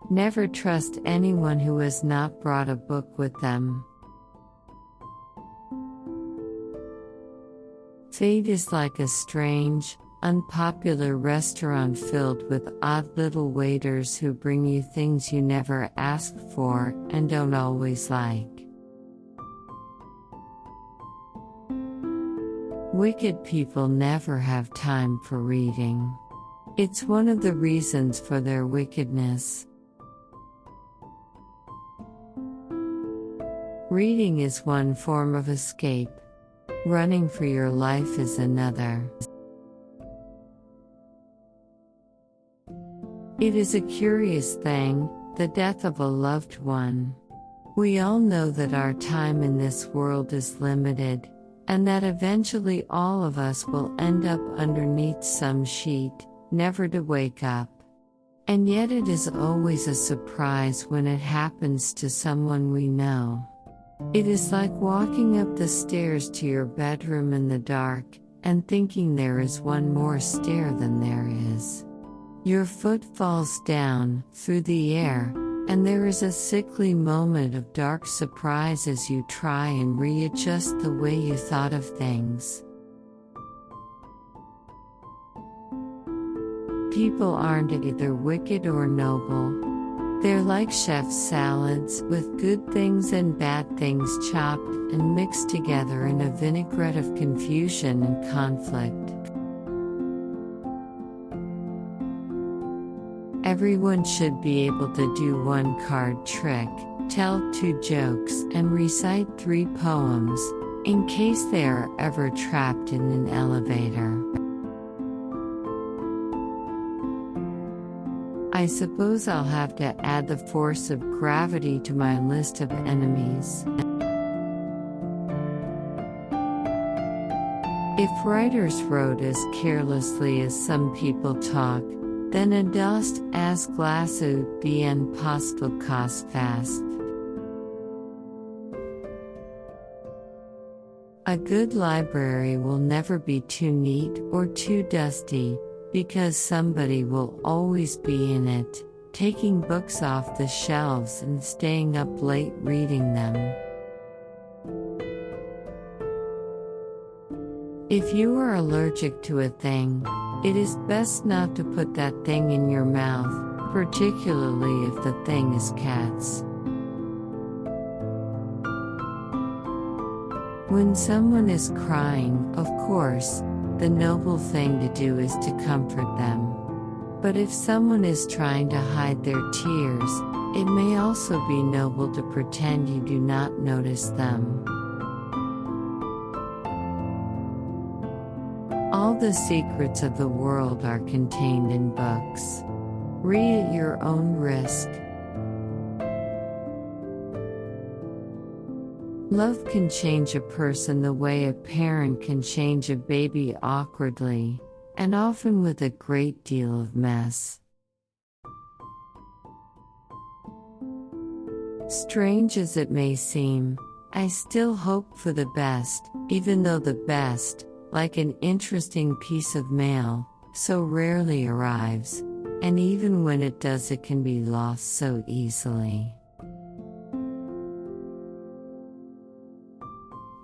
Never trust anyone who has not brought a book with them. Fate is like a strange, unpopular restaurant filled with odd little waiters who bring you things you never asked for and don't always like. Wicked people never have time for reading. It's one of the reasons for their wickedness. Reading is one form of escape. Running for your life is another. It is a curious thing, the death of a loved one. We all know that our time in this world is limited, and that eventually all of us will end up underneath some sheet, never to wake up. And yet it is always a surprise when it happens to someone we know. It is like walking up the stairs to your bedroom in the dark, and thinking there is one more stair than there is. Your foot falls down, through the air, and there is a sickly moment of dark surprise as you try and readjust the way you thought of things. People aren't either wicked or noble. They're like chef's salads, with good things and bad things chopped and mixed together in a vinaigrette of confusion and conflict. Everyone should be able to do one card trick, tell 2 jokes, and recite 3 poems, in case they are ever trapped in an elevator. I suppose I'll have to add the force of gravity to my list of enemies. If writers wrote as carelessly as some people talk, then a dust as glass would be impossible cost fast. A good library will never be too neat or too dusty, because somebody will always be in it, taking books off the shelves and staying up late reading them. If you are allergic to a thing, it is best not to put that thing in your mouth, particularly if the thing is cats. When someone is crying, of course, the noble thing to do is to comfort them. But if someone is trying to hide their tears, it may also be noble to pretend you do not notice them. All the secrets of the world are contained in books. Read at your own risk. Love can change a person the way a parent can change a baby awkwardly, and often with a great deal of mess. Strange as it may seem, I still hope for the best, even though the best, like an interesting piece of mail, so rarely arrives, and even when it does, it can be lost so easily.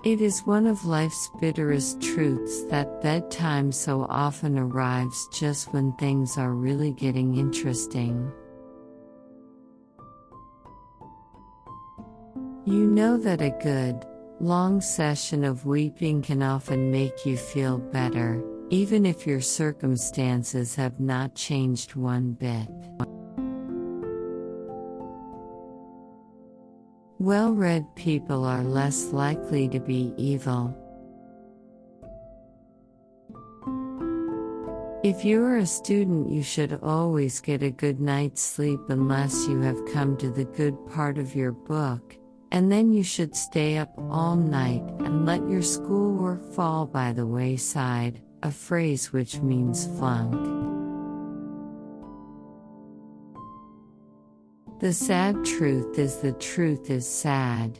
It is one of life's bitterest truths that bedtime so often arrives just when things are really getting interesting. You know that a good, long session of weeping can often make you feel better, even if your circumstances have not changed one bit. Well-read people are less likely to be evil. If you are a student, you should always get a good night's sleep unless you have come to the good part of your book, and then you should stay up all night and let your schoolwork fall by the wayside, a phrase which means flunk. The sad truth is the truth is sad.